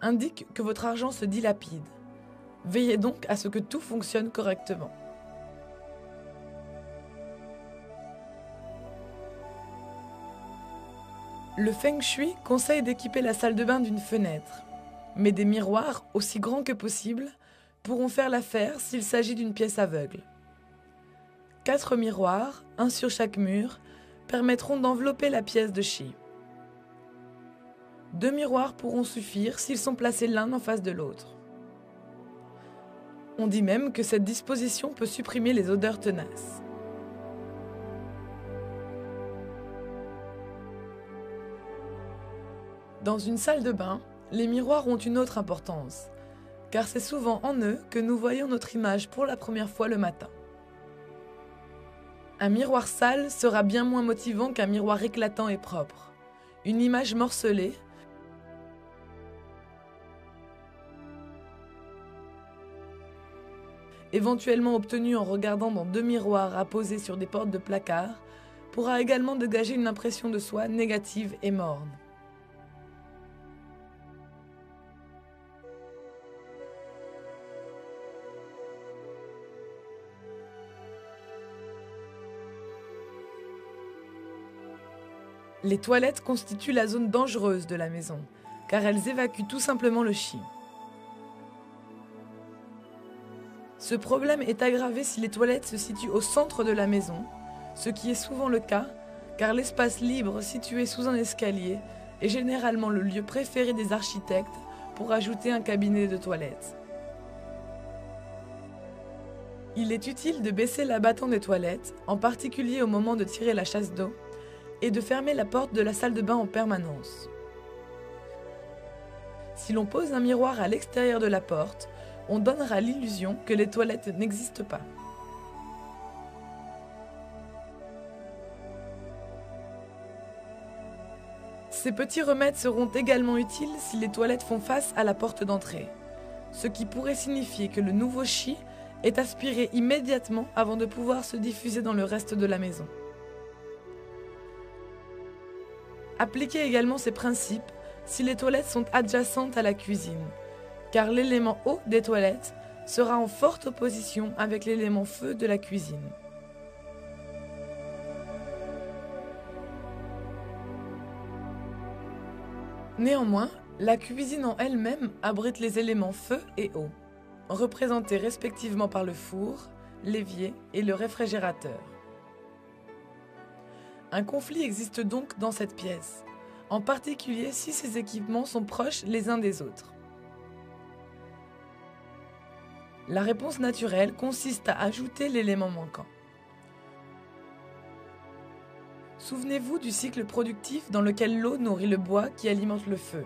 [SPEAKER 1] indique que votre argent se dilapide. Veillez donc à ce que tout fonctionne correctement. Le Feng Shui conseille d'équiper la salle de bain d'une fenêtre, mais des miroirs, aussi grands que possible, pourront faire l'affaire s'il s'agit d'une pièce aveugle. 4 miroirs, un sur chaque mur, permettront d'envelopper la pièce de chi. 2 miroirs pourront suffire s'ils sont placés l'un en face de l'autre. On dit même que cette disposition peut supprimer les odeurs tenaces. Dans une salle de bain, les miroirs ont une autre importance, car c'est souvent en eux que nous voyons notre image pour la première fois le matin. Un miroir sale sera bien moins motivant qu'un miroir éclatant et propre. Une image morcelée, éventuellement obtenue en regardant dans 2 miroirs apposés sur des portes de placard, pourra également dégager une impression de soi négative et morne. Les toilettes constituent la zone dangereuse de la maison, car elles évacuent tout simplement le chi. Ce problème est aggravé si les toilettes se situent au centre de la maison, ce qui est souvent le cas, car l'espace libre situé sous un escalier est généralement le lieu préféré des architectes pour ajouter un cabinet de toilette. Il est utile de baisser l'abattant des toilettes, en particulier au moment de tirer la chasse d'eau, et de fermer la porte de la salle de bain en permanence. Si l'on pose un miroir à l'extérieur de la porte, on donnera l'illusion que les toilettes n'existent pas. Ces petits remèdes seront également utiles si les toilettes font face à la porte d'entrée, ce qui pourrait signifier que le nouveau chi est aspiré immédiatement avant de pouvoir se diffuser dans le reste de la maison. Appliquez également ces principes si les toilettes sont adjacentes à la cuisine, car l'élément eau des toilettes sera en forte opposition avec l'élément feu de la cuisine. Néanmoins, la cuisine en elle-même abrite les éléments feu et eau, représentés respectivement par le four, l'évier et le réfrigérateur. Un conflit existe donc dans cette pièce, en particulier si ces équipements sont proches les uns des autres. La réponse naturelle consiste à ajouter l'élément manquant. Souvenez-vous du cycle productif dans lequel l'eau nourrit le bois qui alimente le feu.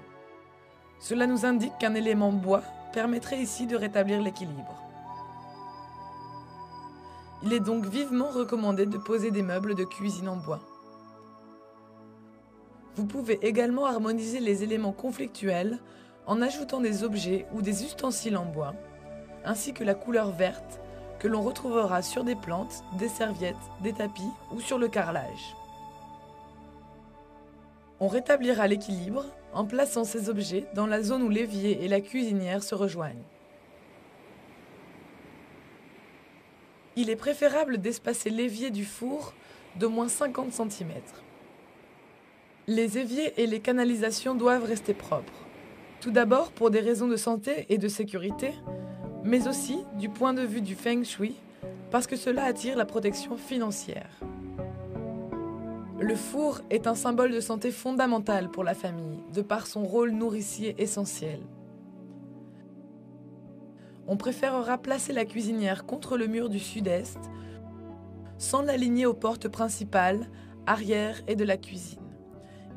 [SPEAKER 1] Cela nous indique qu'un élément bois permettrait ici de rétablir l'équilibre. Il est donc vivement recommandé de poser des meubles de cuisine en bois. Vous pouvez également harmoniser les éléments conflictuels en ajoutant des objets ou des ustensiles en bois, ainsi que la couleur verte que l'on retrouvera sur des plantes, des serviettes, des tapis ou sur le carrelage. On rétablira l'équilibre en plaçant ces objets dans la zone où l'évier et la cuisinière se rejoignent. Il est préférable d'espacer l'évier du four d'au moins 50 cm. Les éviers et les canalisations doivent rester propres. Tout d'abord pour des raisons de santé et de sécurité, mais aussi du point de vue du Feng Shui, parce que cela attire la protection financière. Le four est un symbole de santé fondamental pour la famille, de par son rôle nourricier essentiel. On préférera placer la cuisinière contre le mur du sud-est, sans l'aligner aux portes principales, arrière et de la cuisine.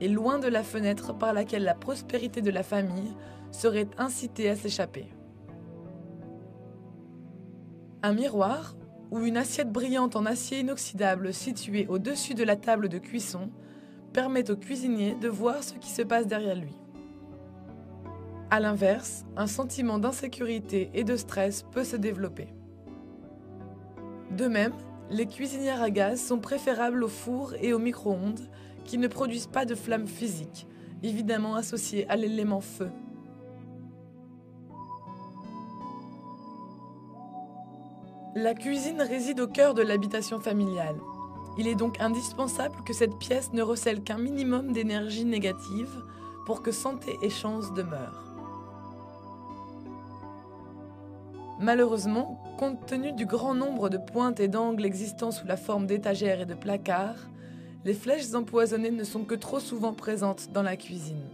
[SPEAKER 1] et loin de la fenêtre par laquelle la prospérité de la famille serait incitée à s'échapper. Un miroir ou une assiette brillante en acier inoxydable située au-dessus de la table de cuisson permet au cuisinier de voir ce qui se passe derrière lui. A l'inverse, un sentiment d'insécurité et de stress peut se développer. De même, les cuisinières à gaz sont préférables au four et au micro-ondes qui ne produisent pas de flammes physiques, évidemment associées à l'élément feu. La cuisine réside au cœur de l'habitation familiale. Il est donc indispensable que cette pièce ne recèle qu'un minimum d'énergie négative pour que santé et chance demeurent. Malheureusement, compte tenu du grand nombre de pointes et d'angles existant sous la forme d'étagères et de placards, les flèches empoisonnées ne sont que trop souvent présentes dans la cuisine.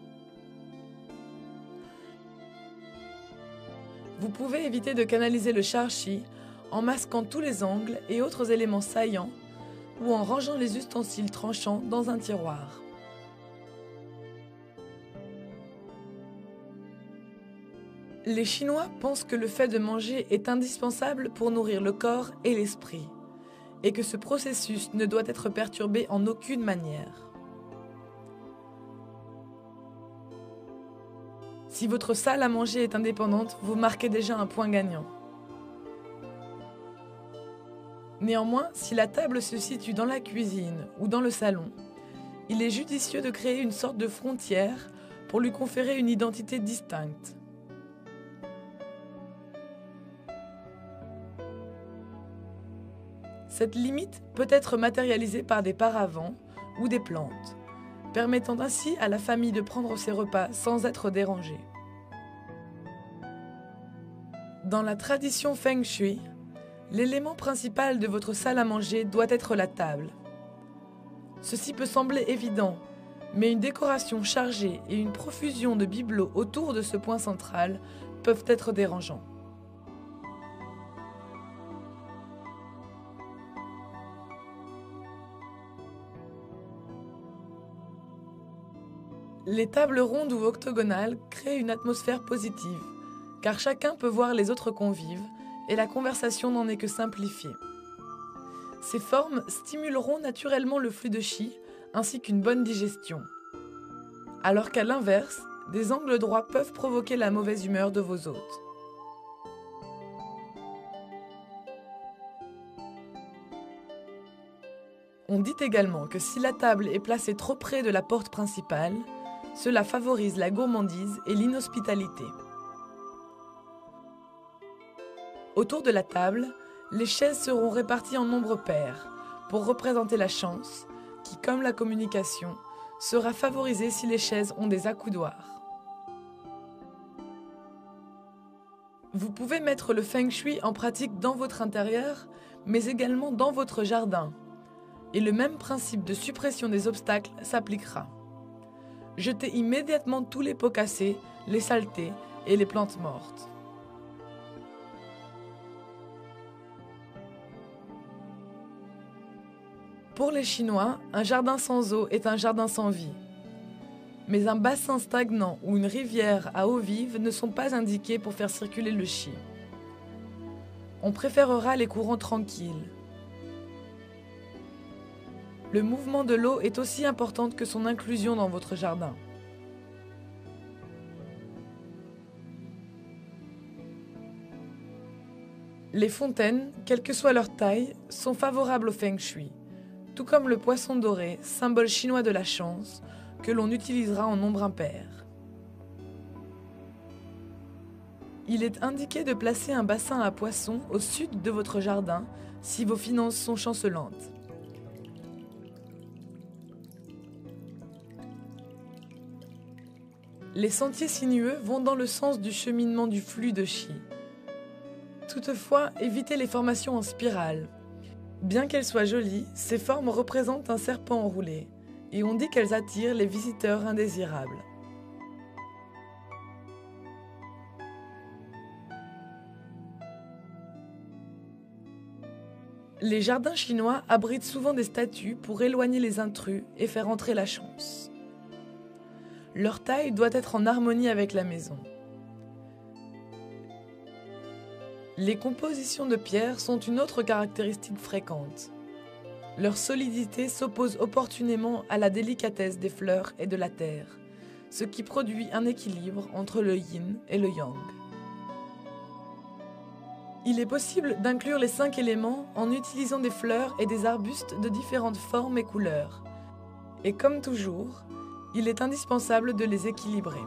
[SPEAKER 1] Vous pouvez éviter de canaliser le char-chi en masquant tous les angles et autres éléments saillants ou en rangeant les ustensiles tranchants dans un tiroir. Les Chinois pensent que le fait de manger est indispensable pour nourrir le corps et l'esprit, et que ce processus ne doit être perturbé en aucune manière. Si votre salle à manger est indépendante, vous marquez déjà un point gagnant. Néanmoins, si la table se situe dans la cuisine ou dans le salon, il est judicieux de créer une sorte de frontière pour lui conférer une identité distincte. Cette limite peut être matérialisée par des paravents ou des plantes, permettant ainsi à la famille de prendre ses repas sans être dérangée. Dans la tradition Feng Shui, l'élément principal de votre salle à manger doit être la table. Ceci peut sembler évident, mais une décoration chargée et une profusion de bibelots autour de ce point central peuvent être dérangeants. Les tables rondes ou octogonales créent une atmosphère positive, car chacun peut voir les autres convives et la conversation n'en est que simplifiée. Ces formes stimuleront naturellement le flux de chi ainsi qu'une bonne digestion. Alors qu'à l'inverse, des angles droits peuvent provoquer la mauvaise humeur de vos hôtes. On dit également que si la table est placée trop près de la porte principale, cela favorise la gourmandise et l'inhospitalité. Autour de la table, les chaises seront réparties en nombre pair pour représenter la chance, qui, comme la communication, sera favorisée si les chaises ont des accoudoirs. Vous pouvez mettre le Feng Shui en pratique dans votre intérieur, mais également dans votre jardin. Et le même principe de suppression des obstacles s'appliquera. Jetez immédiatement tous les pots cassés, les saletés et les plantes mortes. Pour les Chinois, un jardin sans eau est un jardin sans vie. Mais un bassin stagnant ou une rivière à eau vive ne sont pas indiqués pour faire circuler le chi. On préférera les courants tranquilles. Le mouvement de l'eau est aussi important que son inclusion dans votre jardin. Les fontaines, quelle que soit leur taille, sont favorables au Feng Shui, tout comme le poisson doré, symbole chinois de la chance, que l'on utilisera en nombre impair. Il est indiqué de placer un bassin à poissons au sud de votre jardin si vos finances sont chancelantes. Les sentiers sinueux vont dans le sens du cheminement du flux de chi. Toutefois, évitez les formations en spirale. Bien qu'elles soient jolies, ces formes représentent un serpent enroulé, et on dit qu'elles attirent les visiteurs indésirables. Les jardins chinois abritent souvent des statues pour éloigner les intrus et faire entrer la chance. Leur taille doit être en harmonie avec la maison. Les compositions de pierre sont une autre caractéristique fréquente. Leur solidité s'oppose opportunément à la délicatesse des fleurs et de la terre, ce qui produit un équilibre entre le yin et le yang. Il est possible d'inclure les 5 éléments en utilisant des fleurs et des arbustes de différentes formes et couleurs. Et comme toujours, il est indispensable de les équilibrer.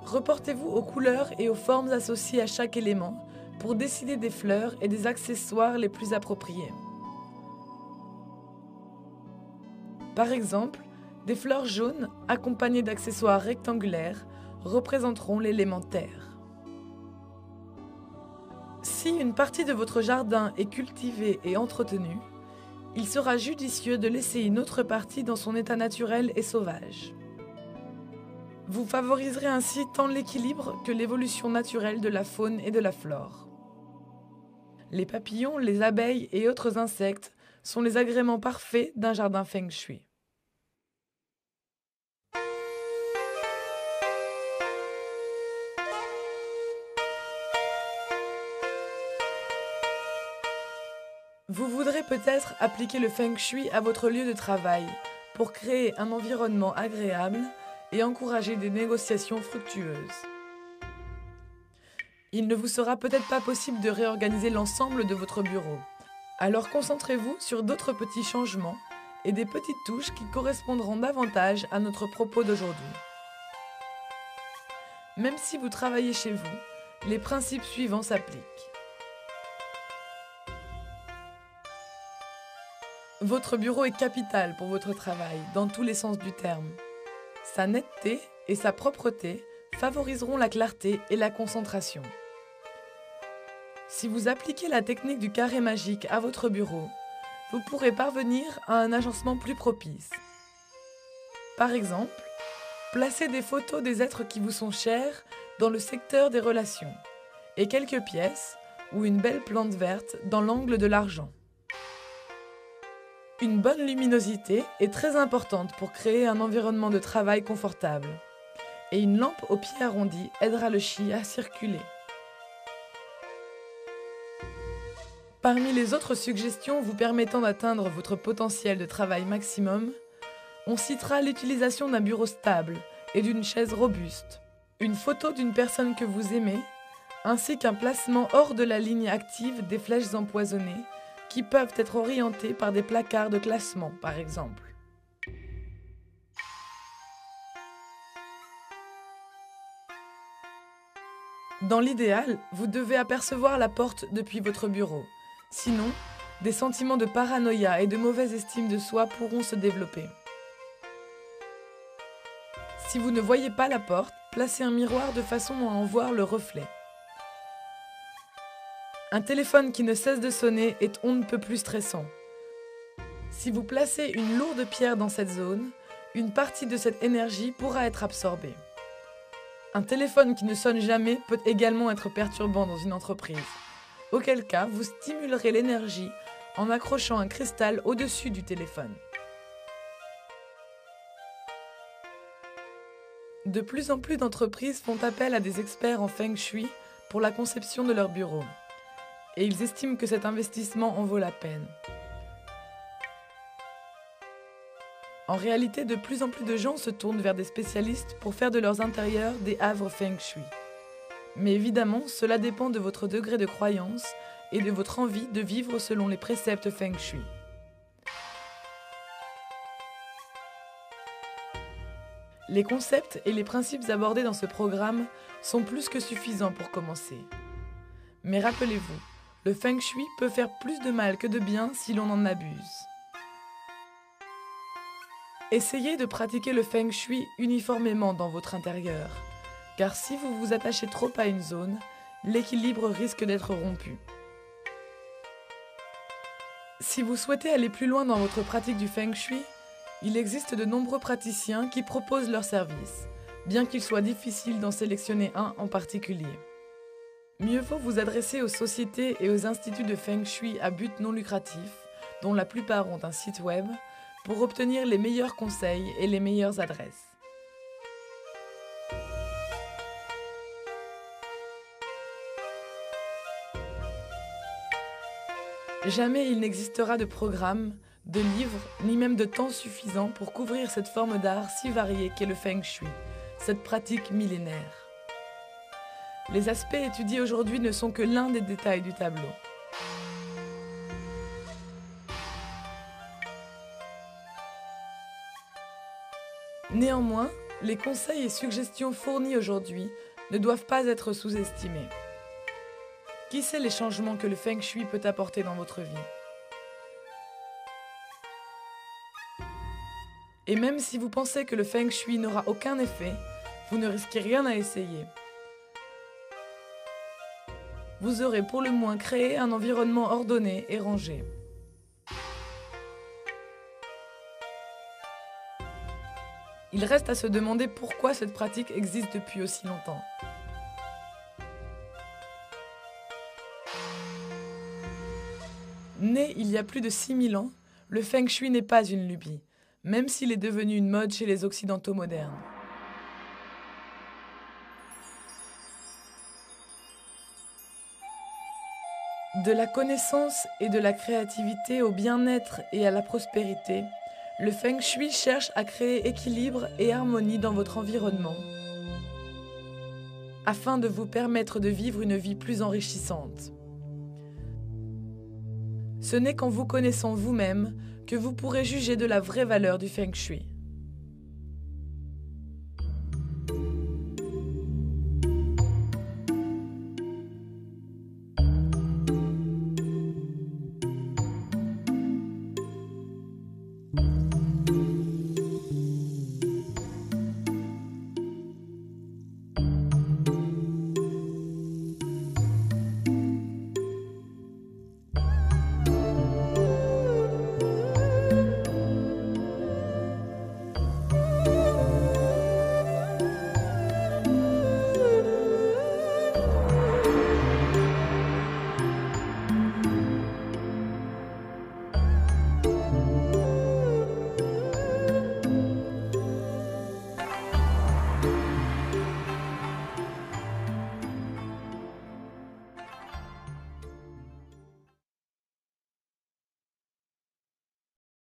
[SPEAKER 1] Reportez-vous aux couleurs et aux formes associées à chaque élément pour décider des fleurs et des accessoires les plus appropriés. Par exemple, des fleurs jaunes accompagnées d'accessoires rectangulaires représenteront l'élément terre. Si une partie de votre jardin est cultivée et entretenue, il sera judicieux de laisser une autre partie dans son état naturel et sauvage. Vous favoriserez ainsi tant l'équilibre que l'évolution naturelle de la faune et de la flore. Les papillons, les abeilles et autres insectes sont les agréments parfaits d'un jardin feng shui. Vous voudrez peut-être appliquer le feng shui à votre lieu de travail pour créer un environnement agréable et encourager des négociations fructueuses. Il ne vous sera peut-être pas possible de réorganiser l'ensemble de votre bureau. Alors concentrez-vous sur d'autres petits changements et des petites touches qui correspondront davantage à notre propos d'aujourd'hui. Même si vous travaillez chez vous, les principes suivants s'appliquent. Votre bureau est capital pour votre travail, dans tous les sens du terme. Sa netteté et sa propreté favoriseront la clarté et la concentration. Si vous appliquez la technique du carré magique à votre bureau, vous pourrez parvenir à un agencement plus propice. Par exemple, placez des photos des êtres qui vous sont chers dans le secteur des relations et quelques pièces ou une belle plante verte dans l'angle de l'argent. Une bonne luminosité est très importante pour créer un environnement de travail confortable. Et une lampe au pied arrondi aidera le chi à circuler. Parmi les autres suggestions vous permettant d'atteindre votre potentiel de travail maximum, on citera l'utilisation d'un bureau stable et d'une chaise robuste, une photo d'une personne que vous aimez, ainsi qu'un placement hors de la ligne active des flèches empoisonnées qui peuvent être orientées par des placards de classement, par exemple. Dans l'idéal, vous devez apercevoir la porte depuis votre bureau. Sinon, des sentiments de paranoïa et de mauvaise estime de soi pourront se développer. Si vous ne voyez pas la porte, placez un miroir de façon à en voir le reflet. Un téléphone qui ne cesse de sonner est on ne peut plus stressant. Si vous placez une lourde pierre dans cette zone, une partie de cette énergie pourra être absorbée. Un téléphone qui ne sonne jamais peut également être perturbant dans une entreprise, auquel cas vous stimulerez l'énergie en accrochant un cristal au-dessus du téléphone. De plus en plus d'entreprises font appel à des experts en feng shui pour la conception de leur bureau. Et ils estiment que cet investissement en vaut la peine. En réalité, de plus en plus de gens se tournent vers des spécialistes pour faire de leurs intérieurs des havres feng shui. Mais évidemment, cela dépend de votre degré de croyance et de votre envie de vivre selon les préceptes feng shui. Les concepts et les principes abordés dans ce programme sont plus que suffisants pour commencer. Mais rappelez-vous, le feng shui peut faire plus de mal que de bien si l'on en abuse. Essayez de pratiquer le feng shui uniformément dans votre intérieur, car si vous vous attachez trop à une zone, l'équilibre risque d'être rompu. Si vous souhaitez aller plus loin dans votre pratique du feng shui, il existe de nombreux praticiens qui proposent leurs services, bien qu'il soit difficile d'en sélectionner un en particulier. Mieux vaut vous adresser aux sociétés et aux instituts de feng shui à but non lucratif, dont la plupart ont un site web, pour obtenir les meilleurs conseils et les meilleures adresses. Jamais il n'existera de programme, de livre, ni même de temps suffisant pour couvrir cette forme d'art si variée qu'est le Feng Shui, cette pratique millénaire. Les aspects étudiés aujourd'hui ne sont que l'un des détails du tableau. Néanmoins, les conseils et suggestions fournis aujourd'hui ne doivent pas être sous-estimés. Qui sait les changements que le Feng Shui peut apporter dans votre vie? Et même si vous pensez que le Feng Shui n'aura aucun effet, vous ne risquez rien à essayer. Vous aurez pour le moins créé un environnement ordonné et rangé. Il reste à se demander pourquoi cette pratique existe depuis aussi longtemps. Né il y a plus de 6000 ans, le Feng Shui n'est pas une lubie, même s'il est devenu une mode chez les Occidentaux modernes. De la connaissance et de la créativité au bien-être et à la prospérité, le Feng Shui cherche à créer équilibre et harmonie dans votre environnement, afin de vous permettre de vivre une vie plus enrichissante. Ce n'est qu'en vous connaissant vous-même que vous pourrez juger de la vraie valeur du Feng Shui.